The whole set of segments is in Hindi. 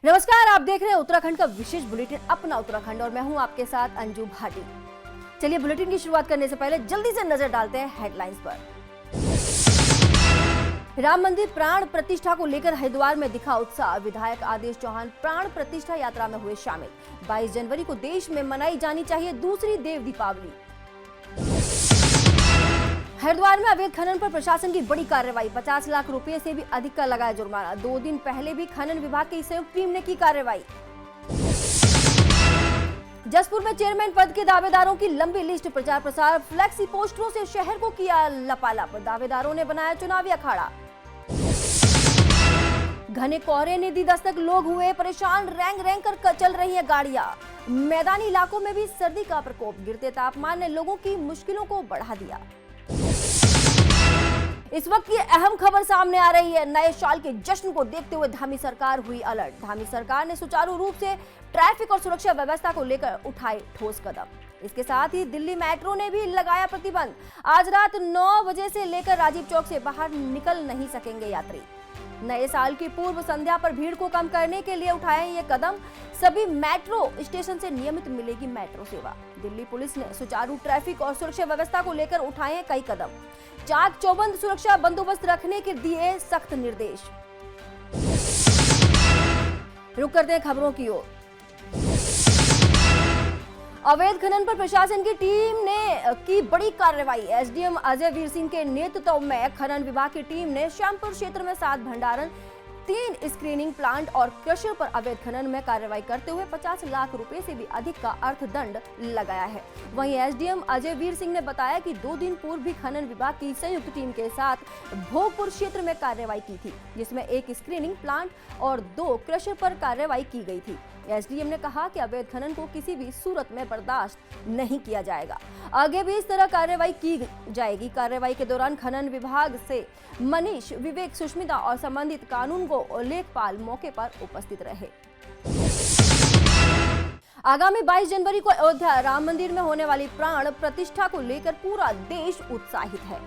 नमस्कार, आप देख रहे हैं उत्तराखंड का विशेष बुलेटिन अपना उत्तराखंड और मैं हूं आपके साथ अंजू भाटी। चलिए बुलेटिन की शुरुआत करने से पहले जल्दी से नजर डालते हैं हेडलाइंस पर। राम मंदिर प्राण प्रतिष्ठा को लेकर हरिद्वार में दिखा उत्साह। विधायक आदेश चौहान प्राण प्रतिष्ठा यात्रा में हुए शामिल। 22 जनवरी को देश में मनाई जानी चाहिए दूसरी देव दीपावली। हरिद्वार में अवैध खनन पर प्रशासन की बड़ी कार्रवाई। 50 लाख रुपए से भी अधिक का लगाया जुर्माना। 2 दिन पहले भी खनन विभाग की संयुक्त टीम ने की कार्रवाई। जसपुर में चेयरमैन पद के दावेदारों की लंबी लिस्ट। प्रचार प्रसार फ्लैक्सी पोस्टरों से शहर को किया लपालप। दावेदारों ने बनाया चुनावी अखाड़ा। घने कोहरे ने दी दस्तक, लोग हुए परेशान। रेंग कर चल रही है गाड़ियां। मैदानी इलाकों में भी सर्दी का प्रकोप। गिरते तापमान ने लोगों की मुश्किलों को बढ़ा दिया। इस वक्त की अहम खबर सामने आ रही है। नए साल के जश्न को देखते हुए धामी सरकार हुई अलर्ट। धामी सरकार ने सुचारू रूप से ट्रैफिक और सुरक्षा व्यवस्था को लेकर उठाए ठोस कदम। इसके साथ ही दिल्ली मेट्रो ने भी लगाया प्रतिबंध। आज रात 9 बजे से लेकर राजीव चौक से बाहर निकल नहीं सकेंगे यात्री। नए साल की पूर्व संध्या पर भीड़ को कम करने के लिए उठाए ये कदम। सभी मेट्रो स्टेशन से नियमित मिलेगी मेट्रो सेवा। दिल्ली पुलिस ने सुचारू ट्रैफिक और सुरक्षा व्यवस्था को लेकर उठाए कई कदम। चाक चौबंद सुरक्षा बंदोबस्त रखने के दिए सख्त निर्देश। रुक करते हैं खबरों की ओर। अवैध खनन पर प्रशासन की टीम ने की बड़ी कार्रवाई। एसडीएम अजय वीर सिंह के नेतृत्व में खनन विभाग की टीम ने श्यामपुर क्षेत्र में 7 भंडारण, 3 स्क्रीनिंग प्लांट और क्रशर पर अवैध खनन में कार्रवाई करते हुए 50 लाख रुपए से भी अधिक का अर्थदंड लगाया है। वहीं एसडीएम अजय वीर सिंह ने बताया कि 2 दिन पूर्व भी खनन विभाग की संयुक्त टीम के साथ भोगपुर क्षेत्र में कार्रवाई की थी, जिसमें 1 स्क्रीनिंग प्लांट और 2 क्रशर पर कार्रवाई की गई थी। एसडीएम ने कहा कि अवैध खनन को किसी भी सूरत में बर्दाश्त नहीं किया जाएगा। आगे भी इस तरह कार्रवाई की जाएगी। कार्रवाई के दौरान खनन विभाग से मनीष, विवेक, सुष्मिता और संबंधित कानून को लेखपाल मौके पर उपस्थित रहे। आगामी 22 जनवरी को अयोध्या राम मंदिर में होने वाली प्राण प्रतिष्ठा को लेकर पूरा देश उत्साहित है।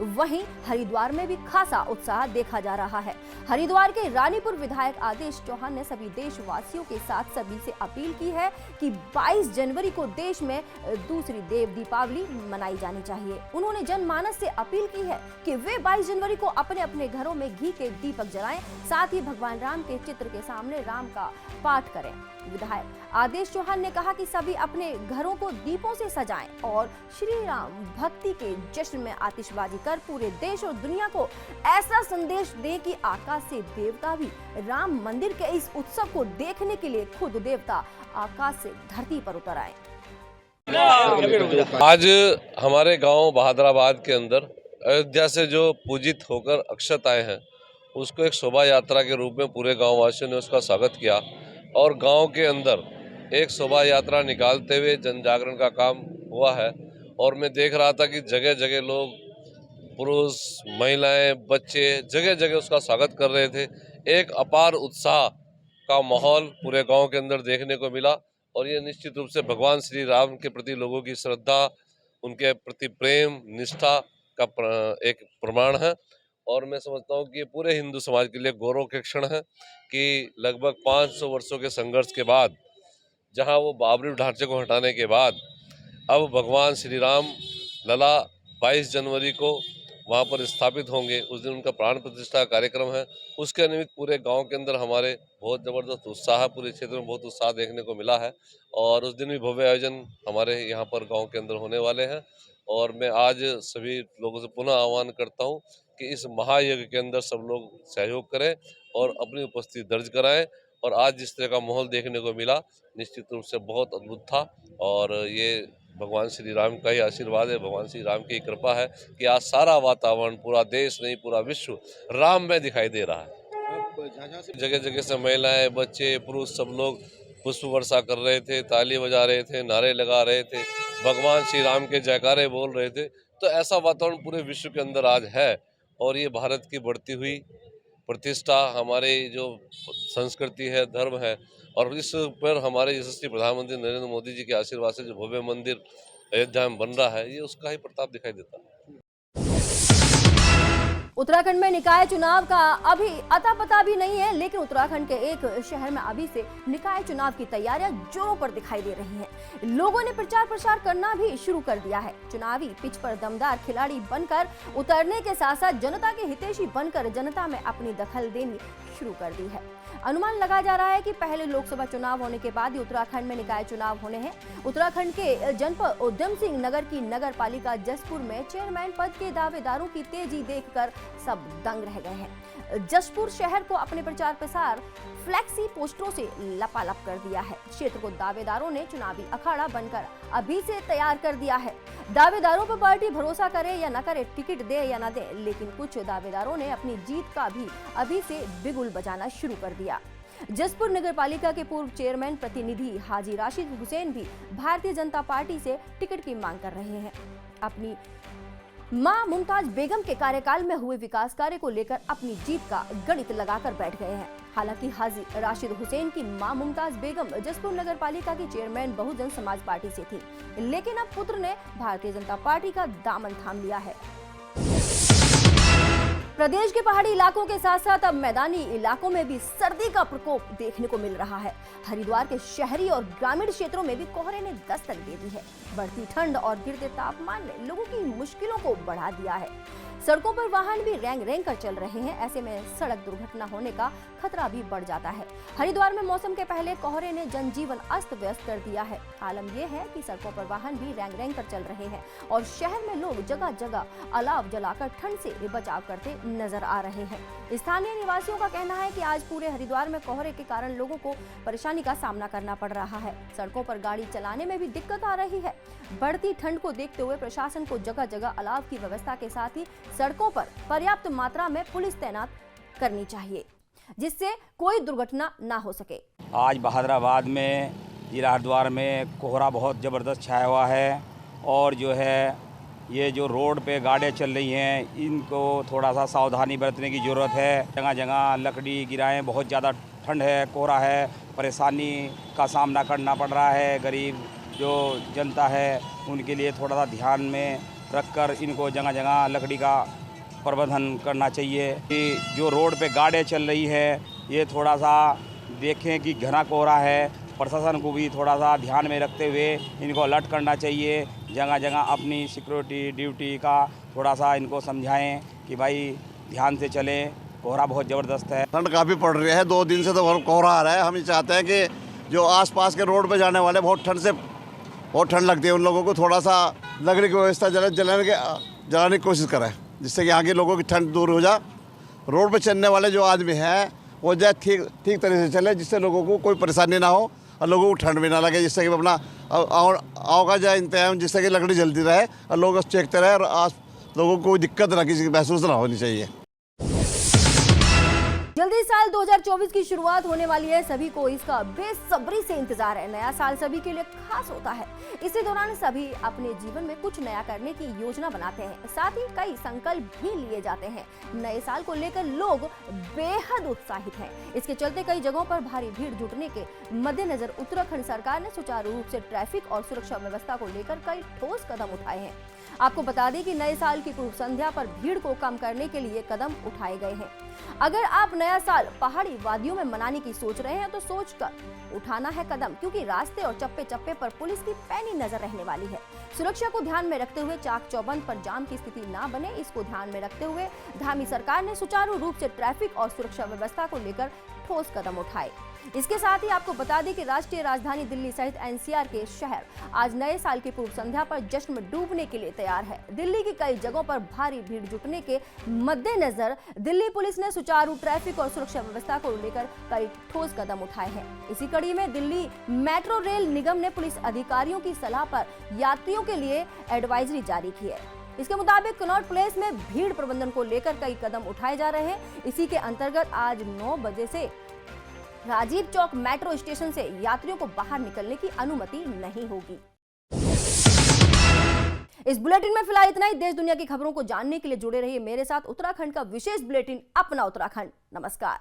वहीं हरिद्वार में भी खासा उत्साह देखा जा रहा है। हरिद्वार के रानीपुर विधायक आदेश चौहान ने सभी देशवासियों के साथ सभी से अपील की है कि 22 जनवरी को देश में दूसरी देव दीपावली मनाई जानी चाहिए। उन्होंने जनमानस से अपील की है कि वे 22 जनवरी को अपने अपने घरों में घी के दीपक जलाएं, साथ ही भगवान राम के चित्र के सामने राम का पाठ करें। विधायक आदेश चौहान ने कहा कि सभी अपने घरों को दीपों से सजाएं और श्री राम भक्ति के जश्न में आतिशबाजी कर पूरे देश और दुनिया को ऐसा संदेश दे कि आकाश से देवता भी राम मंदिर के इस उत्सव को देखने के लिए खुद देवता आकाश से धरती पर उतर आए। आज हमारे गांव बहादुराबाद के अंदर अयोध्या से जो पूजित होकर अक्षत आए हैं, उसको एक शोभा यात्रा के रूप में पूरे गांव वासियों ने उसका स्वागत किया और गांव के अंदर एक शोभा यात्रा निकालते हुए जन जागरण का काम हुआ है। और मैं देख रहा था कि जगह जगह लोग, पुरुष, महिलाएं, बच्चे जगह जगह उसका स्वागत कर रहे थे। एक अपार उत्साह का माहौल पूरे गांव के अंदर देखने को मिला और ये निश्चित रूप से भगवान श्री राम के प्रति लोगों की श्रद्धा, उनके प्रति प्रेम, निष्ठा का एक प्रमाण है। और मैं समझता हूँ कि ये पूरे हिंदू समाज के लिए गौरव के क्षण है कि लगभग 500 वर्षों के संघर्ष के बाद, जहाँ वो बाबरी ढांचे को हटाने के बाद, अब भगवान श्री राम लला 22 जनवरी को वहाँ पर स्थापित होंगे। उस दिन उनका प्राण प्रतिष्ठा कार्यक्रम है। उसके निमित्त पूरे गांव के अंदर हमारे बहुत ज़बरदस्त उत्साह है, पूरे क्षेत्र में बहुत उत्साह देखने को मिला है और उस दिन भी भव्य आयोजन हमारे यहाँ पर गांव के अंदर होने वाले हैं। और मैं आज सभी लोगों से पुनः आह्वान करता हूँ कि इस महायज्ञ के अंदर सब लोग सहयोग करें और अपनी उपस्थिति दर्ज कराएं। और आज जिस तरह का माहौल देखने को मिला, निश्चित रूप से बहुत अद्भुत था और ये भगवान श्री राम का ही आशीर्वाद है, भगवान श्री राम की कृपा है कि आज सारा वातावरण, पूरा देश नहीं पूरा विश्व राम में दिखाई दे रहा है। जगह जगह से महिलाएं, बच्चे, पुरुष सब लोग पुष्प वर्षा कर रहे थे, ताली बजा रहे थे, नारे लगा रहे थे, भगवान श्री राम के जयकारे बोल रहे थे। तो ऐसा वातावरण पूरे विश्व के अंदर आज है और ये भारत की बढ़ती हुई प्रतिष्ठा, हमारे जो संस्कृति है, धर्म है और इस पर हमारे यशस्वी प्रधानमंत्री नरेंद्र मोदी जी के आशीर्वाद से जो भव्य मंदिर अयोध्या में बन रहा है, ये उसका ही प्रताप दिखाई देता है। उत्तराखंड में निकाय चुनाव का अभी अता पता भी नहीं है, लेकिन उत्तराखंड के एक शहर में अभी से निकाय चुनाव की तैयारियां जोरों पर दिखाई दे रही हैं। लोगों ने प्रचार प्रसार करना भी शुरू कर दिया है। चुनावी पिच पर दमदार खिलाड़ी बनकर उतरने के साथ साथ जनता के हितैषी बनकर जनता में अपनी दखल देनी शुरू कर दी है। अनुमान लगाया जा रहा है कि पहले लोकसभा चुनाव होने के बाद ही उत्तराखंड में निकाय चुनाव होने हैं। उत्तराखंड के जनपद उधम सिंह नगर की नगर पालिका जसपुर में चेयरमैन पद के दावेदारों की तेजी देखकर सब दंग रह गए हैं। जसपुर शहर को अपने प्रचार प्रसार फ्लैक्सी पोस्टरों से लपालप कर दिया है। क्षेत्र को दावेदारों ने चुनावी अखाड़ा बनकर अभी से तैयार कर दिया है। दावेदारों पर पार्टी भरोसा करे या न करे, टिकट दे या न दे, लेकिन कुछ दावेदारों ने अपनी जीत का भी अभी से बिगुल बजाना शुरू कर दिया। जसपुर नगर पालिका के पूर्व चेयरमैन प्रतिनिधि हाजी राशिद हुसैन भी भारतीय जनता पार्टी से टिकट की मांग कर रहे हैं। अपनी मां मुमताज बेगम के कार्यकाल में हुए विकास कार्य को लेकर अपनी जीत का गणित लगाकर बैठ गए हैं। हालांकि हाजी राशिद हुसैन की मां मुमताज बेगम जसपुर नगर पालिका की चेयरमैन बहुजन समाज पार्टी से थी, लेकिन अब पुत्र ने भारतीय जनता पार्टी का दामन थाम लिया है। प्रदेश के पहाड़ी इलाकों के साथ साथ अब मैदानी इलाकों में भी सर्दी का प्रकोप देखने को मिल रहा है। हरिद्वार के शहरी और ग्रामीण क्षेत्रों में भी कोहरे ने दस्तक दे दी है। बढ़ती ठंड और गिरते तापमान ने लोगों की मुश्किलों को बढ़ा दिया है। सड़कों पर वाहन भी रेंग रेंग कर चल रहे हैं। ऐसे में सड़क दुर्घटना होने का खतरा भी बढ़ जाता है। हरिद्वार में मौसम के पहले कोहरे ने जनजीवन अस्त व्यस्त कर दिया है। आलम यह है कि सड़कों पर वाहन भी रेंग रेंग कर चल रहे हैं और शहर में लोग जगह जगह अलाव जलाकर ठंड से बचाव करते नजर आ रहे हैं। स्थानीय निवासियों का कहना है कि आज पूरे हरिद्वार में कोहरे के कारण लोगों को परेशानी का सामना करना पड़ रहा है। सड़कों पर गाड़ी चलाने में भी दिक्कत आ रही है। बढ़ती ठंड को देखते हुए प्रशासन को जगह जगह अलाव की व्यवस्था के साथ ही सड़कों पर पर्याप्त मात्रा में पुलिस तैनात करनी चाहिए, जिससे कोई दुर्घटना ना हो सके। आज बहादुराबाद में जिला हरिद्वार में कोहरा बहुत ज़बरदस्त छाया हुआ है और जो है ये जो रोड पे गाड़ियाँ चल रही हैं इनको थोड़ा सा सावधानी बरतने की ज़रूरत है। जगह जगह लकड़ी गिराएं, बहुत ज़्यादा ठंड है, कोहरा है, परेशानी का सामना करना पड़ रहा है। गरीब जो जनता है उनके लिए थोड़ा सा ध्यान में रखकर इनको जगह जगह लकड़ी का प्रबंधन करना चाहिए। कि जो रोड पे गाड़ियाँ चल रही है ये थोड़ा सा देखें कि घना कोहरा है। प्रशासन को भी थोड़ा सा ध्यान में रखते हुए इनको अलर्ट करना चाहिए। जगह जगह अपनी सिक्योरिटी ड्यूटी का थोड़ा सा इनको समझाएं कि भाई ध्यान से चलें, कोहरा बहुत ज़बरदस्त है। ठंड काफ़ी पड़ रही है, 2 दिन से तो बहुत कोहरा आ रहा है। हम ये चाहते हैं कि जो आसपास के रोड पे जाने वाले बहुत ठंड लगती है, उन लोगों को थोड़ा सा लकड़ी की व्यवस्था जलाने की कोशिश करें, जिससे कि यहाँ के लोगों की ठंड दूर हो जाए। रोड पे चलने वाले जो आदमी हैं वो जाए ठीक तरह से चले, जिससे लोगों को कोई परेशानी ना हो और लोगों को ठंड भी ना लगे, जिससे कि अपना आओ का जाए इंतजाम, जिससे कि लकड़ी जलती रहे और लोग चेकते रहे और लोगों को कोई दिक्कत ना, किसी की महसूस ना होनी चाहिए। जल्दी साल 2024 की शुरुआत होने वाली है। सभी को इसका बेसब्री से इंतजार है। नया साल सभी के लिए खास होता है। इसी दौरान सभी अपने जीवन में कुछ नया करने की योजना बनाते हैं, साथ ही कई संकल्प भी लिए जाते हैं। नए साल को लेकर लोग बेहद उत्साहित हैं। इसके चलते कई जगहों पर भारी भीड़ जुटने के मद्देनजर उत्तराखंड सरकार ने सुचारू रूप से ट्रैफिक और सुरक्षा व्यवस्था को लेकर कई ठोस कदम उठाए हैं। आपको बता दें कि नए साल की पूर्व संध्या पर भीड़ को कम करने के लिए कदम उठाए गए हैं। अगर आप नया साल पहाड़ी वादियों में मनाने की सोच रहे हैं तो सोचकर उठाना है कदम, क्योंकि रास्ते और चप्पे चप्पे पर पुलिस की पैनी नजर रहने वाली है। सुरक्षा को ध्यान में रखते हुए चाक चौबंद पर जाम की स्थिति ना बने, इसको ध्यान में रखते हुए धामी सरकार ने सुचारू रूप से ट्रैफिक और सुरक्षा व्यवस्था को लेकर ठोस कदम उठाए। इसके साथ ही आपको बता दें कि राष्ट्रीय राजधानी दिल्ली सहित एनसीआर के शहर आज नए साल की पूर्व संध्या पर जश्न में डूबने के लिए तैयार है। दिल्ली की कई जगहों पर भारी भीड़ जुटने के मद्देनजर दिल्ली पुलिस ने सुचारू ट्रैफिक और सुरक्षा व्यवस्था को लेकर कई ठोस कदम उठाए हैं। इसी कड़ी में दिल्ली मेट्रो रेल निगम ने पुलिस अधिकारियों की सलाह पर यात्रियों के लिए एडवाइजरी जारी की है। इसके मुताबिक कनॉट प्लेस में भीड़ प्रबंधन को लेकर कई कदम उठाए जा रहे हैं। इसी के अंतर्गत आज 9 बजे से राजीव चौक मेट्रो स्टेशन से यात्रियों को बाहर निकलने की अनुमति नहीं होगी। इस बुलेटिन में फिलहाल इतना ही। देश दुनिया की खबरों को जानने के लिए जुड़े रहिए मेरे साथ। उत्तराखंड का विशेष बुलेटिन अपना उत्तराखंड। नमस्कार।